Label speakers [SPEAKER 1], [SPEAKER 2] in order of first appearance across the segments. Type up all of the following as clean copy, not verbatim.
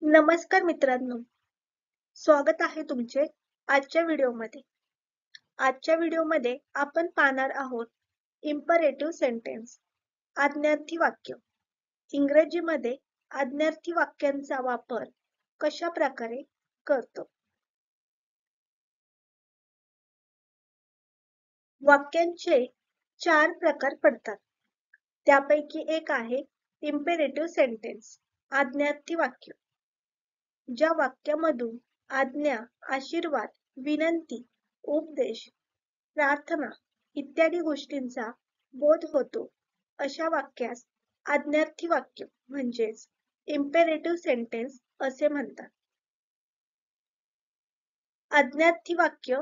[SPEAKER 1] नमस्कार मित्रांनो, स्वागत आहे तुमचे आजच्या व्हिडिओमध्ये. आजच्या व्हिडिओमध्ये आपण पाहणार आहोत इम्परेटिव्ह सेंटेन्स, आज्ञार्थी वाक्य. इंग्रजीमध्ये आज्ञार्थी वाक्यांचा वापर कशा प्रकारे करतो. वाक्यांचे 4 प्रकार पडतात. त्यापैकी एक आहे इम्पेरेटिव्ह सेंटेन्स, आज्ञार्थी वाक्य. ज्या वाक्यामधून आज्ञा, आशीर्वाद, विनंती, उपदेश, प्रार्थना इत्यादी गोष्टींचा बोध होतो, अशा वाक्यास आज्ञार्थी वाक्य म्हणजेच इम्पेरेटिव्ह सेंटेन्स असे म्हणतात. आज्ञार्थी वाक्य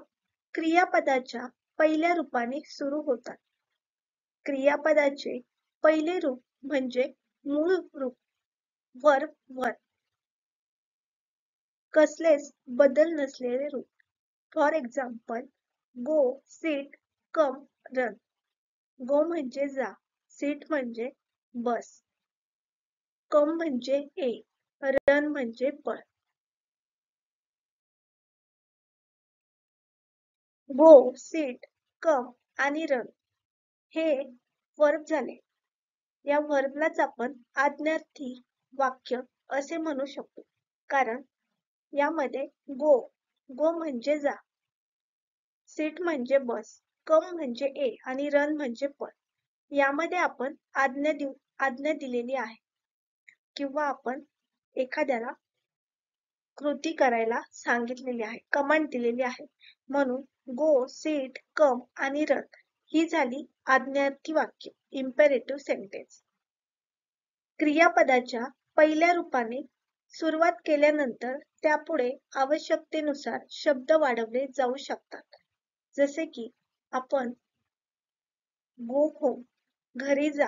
[SPEAKER 1] क्रियापदाच्या पहिल्या रूपाने सुरू होतात. क्रियापदाचे पहिले रूप म्हणजे मूळ रूप, वर्ब वर, कसलेच बदल नसलेले रूप. For example, go, sit, come, run. Go म्हणजे जा, सिट म्हणजे बस, कम म्हणजे ये, रन म्हणजे पळ. गो, सिट, कम आणि रन हे वर्ब झाले. या वर्बलाच आपण आज्ञार्थी वाक्य असे म्हणू शकतो, कारण यामध्ये गो म्हणजे जा, सिट म्हणजे बस, कम म्हणजे ये आणि रन म्हणजे पळ. यामध्ये आपण आज्ञा दिलेली आहे किंवा आपण एखाद्याला कृती करायला सांगितलेली आहे, कमांड दिलेली आहे. म्हणून गो, सिट, कम आणि रन ही झाली आज्ञार्थी वाक्य, इम्पेरेटिव्ह सेंटेन्स. क्रियापदाच्या पहिल्या रूपाने सुरुवात केल्यानंतर त्यापुढे आवश्यकतेनुसार शब्द वाढवले जाऊ शकतात. जसे की आपण गो होम, घरी जा,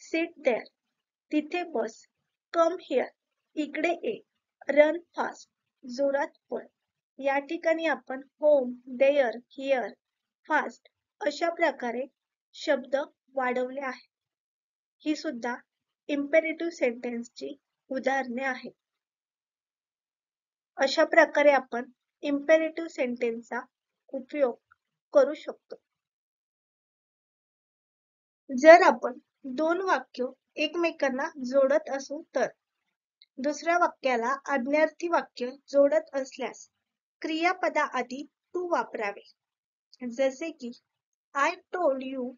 [SPEAKER 1] सिट देअर, तिथे बस, कम हिअर, इकडे ये, रन फास्ट, जोरात पळ. या ठिकाणी आपण होम, देअर, हिअर, फास्ट अशा प्रकारे शब्द वाढवले आहेत. ही सुद्धा इम्पेरेटिव्ह सेंटेन्सची उदाहरणे आहेत. अशा प्रकारे आपण इम्पेरेटिव्ह सेंटेन्सचा उपयोग करू शकतो. जर आपण दोन वाक्य एकमेकांना जोडत असू तर दुसऱ्या वाक्याला आज्ञार्थी वाक्य जोडत असल्यास क्रियापदाआधी टू वापरावे. जसे की I told you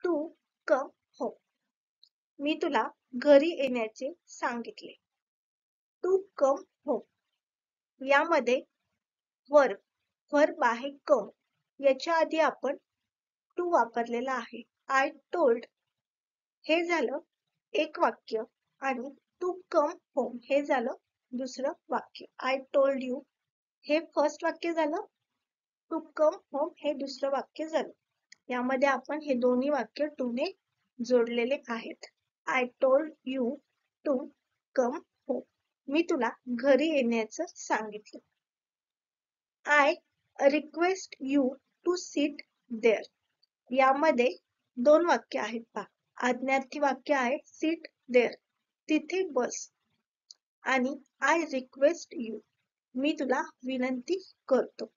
[SPEAKER 1] to come home, मी तुला घरी येण्याचे सांगितले. टू कम होम यामध्ये वर्ब आहे कम, याच्या आधी आपण टू वापरलेला आहे. आय टोल्ड हे झालं एक वाक्य आणि टू कम होम हे झालं दुसरं वाक्य. आय टोल्ड यू हे फर्स्ट वाक्य झालं, टू कम होम हे दुसरं वाक्य झालं. यामध्ये आपण हे दोन्ही वाक्य टू ने जोडलेले आहेत. I told you to come home, मी तुला घरी येण्याचं सांगितलं. I request you to sit there यामध्ये दोन वाक्य आहेत पहा. आज्ञार्थी वाक्य आहे सिट देअर, तिथे बस, आणि आय रिक्वेस्ट यू मी तुला विनंती करतो,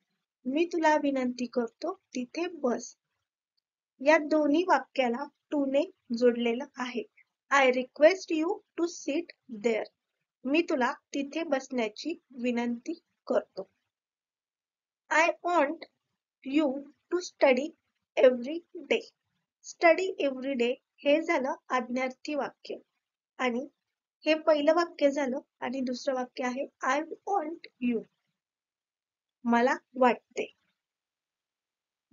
[SPEAKER 1] मी तुला विनंती करतो तिथे बस. या दोन्ही वाक्याला टू ने जोडलेलं आहे. I request you to sit there, मी तुला तिथे बसण्याची विनंती करतो. I want you to study every day, study every day हे झालं आज्ञार्थी वाक्य आणि हे पहिलं वाक्य झालं आणि दुसरं वाक्य आहे आय वॉन्ट यू, मला वाटते.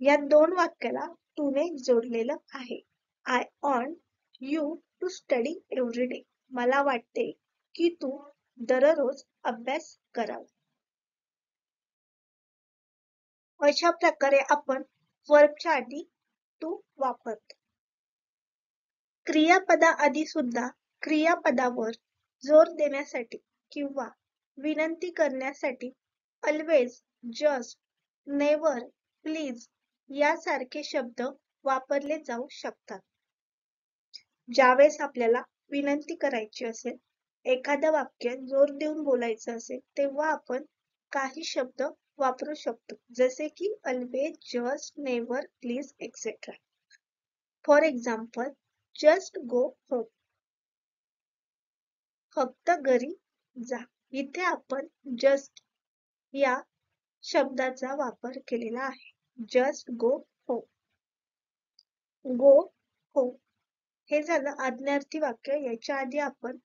[SPEAKER 1] या दोन वाक्याला टू ने जोडलेलं आहे. I want you to study every day, मला वाटते की तू दररोज अभ्यास करावा. अशा प्रकारे आपण वर्बच्या आधी टू वापरतो. क्रियापदाआधी सुद्धा क्रियापदावर जोर देण्यासाठी किंवा विनंती करण्यासाठी ऑलवेज, जस्ट, नेव्हर, प्लीज यासारखे शब्द वापरले जाऊ शकतात. ज्यावेळेस आपल्याला विनंती करायची असेल एखादं वाक्य जोर देऊन बोलायचं असेल तेव्हा आपण काही शब्द वापरू शकतो, जसे की always, just, never, please, etc. For example, just go home. फक्त घरी जा. इथे आपण just या शब्दाचा वापर केलेला आहे. just go home. go home हे झालं आज्ञार्थी वाक्य. याच्या आधी आपण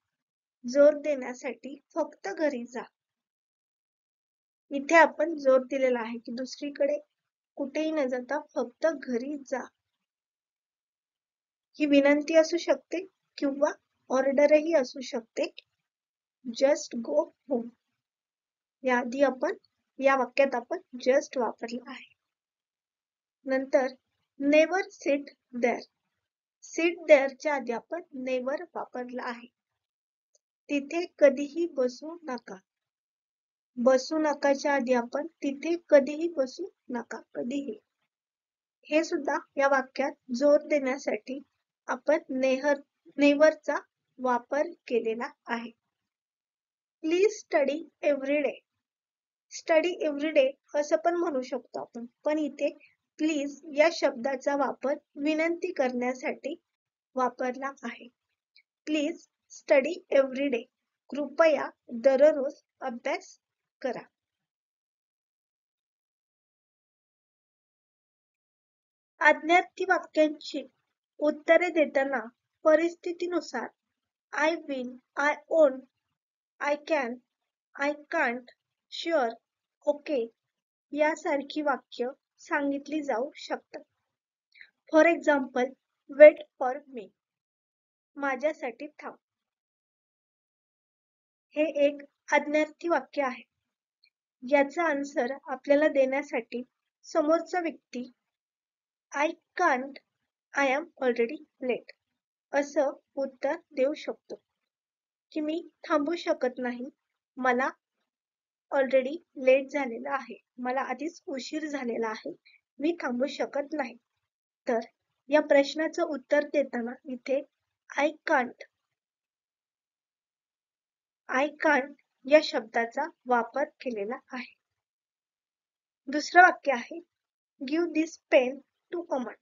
[SPEAKER 1] जोर देण्यासाठी फक्त घरी जा. इथे आपण जोर दिलेला आहे की दुसरीकडे कुठेही न जाता फक्त घरी जा. ही विनंती असू शकते किंवा ऑर्डरही असू शकते. Just go home. याआधी आपण या वाक्यात आपण जस्ट वापरला आहे. नंतर नेवर सिट देअर. सिट देअरच्या आधी आपण नेवर वापरला आहे. तिथे कधीही बसू नका. बसू नकाच्या आधी आपण तिथे कधीही बसू नका. कधीही. हे सुद्धा या वाक्यात जोर देण्यासाठी आपण नेव्हरचा वापर केलेला आहे. Please study every day. Study every day असं पण म्हणू शकतो आपण, पण इथे प्लीज या शब्दाचा वापर विनंती करण्यासाठी वापरला आहे. Please study every day. कृपया दररोज अभ्यास करा. आज्ञार्थी वाक्यांची उत्तरे देताना परिस्थितीनुसार I will, I won't, I can, I can't, sure, okay यासारखी वाक्य सांगितली जाऊ शकतात. For example, wait for me. माझ्यासाठी थांब. हे एक आज्ञार्थी वाक्य आहे. याचा आन्सर आपल्याला देण्यासाठी समोरचा व्यक्ती I can't, I am already late असं उत्तर देऊ शकतो की मी थांबू शकत नाही, मला ऑलरेडी लेट झालेला आहे, मला आधीच उशीर झालेला आहे, मी थांबू शकत नाही. तर या प्रश्नाचं उत्तर देताना इथे आय कांट या शब्दाचा वापर केलेला आहे. दुसरं वाक्य आहे give this pen to Aman.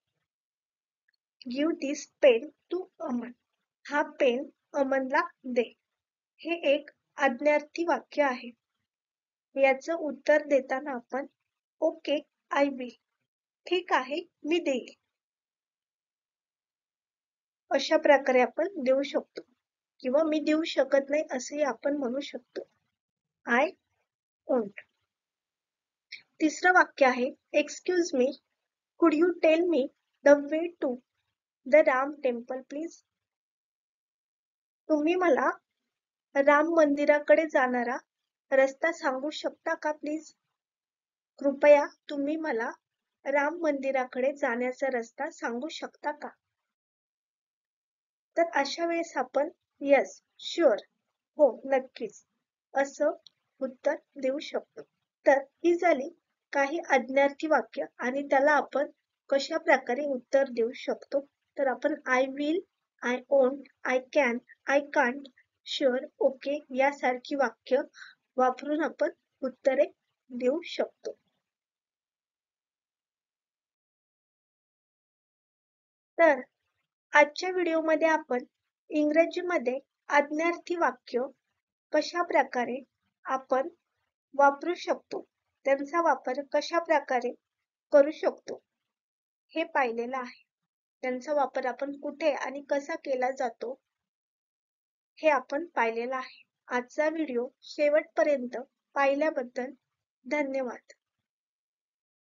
[SPEAKER 1] Give this pen to Aman. हा पेन अमनला दे. हे एक आज्ञार्थी वाक्य आहे. याचं उत्तर देताना आपण ओके आय विल. ठीक आहे, मी देईल अशा प्रकारे आपण देऊ शकतो, किंवा मी देऊ शकत नाही असेही आपण म्हणू शकतो. I won't. तिसरं वाक्य आहे excuse me, could you tell me the way to the Ram temple please. तुम्ही मला राम मंदिराकडे जाणारा रस्ता सांगू शकता का प्लीज. कृपया तुम्ही मला राम मंदिराकडे जाण्याचा रस्ता सांगू शकता का. तर अशा वेळेस आपण यस, शुअर, हो नक्कीच असं उत्तर देऊ शकतो. तर ही झाली काही आज्ञार्थी वाक्य आणि त्याला आपण कशा प्रकारे उत्तर देऊ शकतो. तर आपण I will, I won't, I can, I can't, sure, okay यासारखी वाक्य वापरून आपण उत्तरे देऊ शकतो. तर आजच्या व्हिडिओमध्ये आपण इंग्रजीमध्ये आज्ञार्थी वाक्य कशा प्रकारे आपण वापरू शकतो, त्यांचा वापर कशा प्रकारे करू शकतो हे पाहिलेलं आहे. त्यांचा वापर आपण कुठे आणि कसा केला जातो हे आपण पाहिलेलं आहे. आजचा व्हिडिओ शेवटपर्यंत पाहिल्याबद्दल धन्यवाद.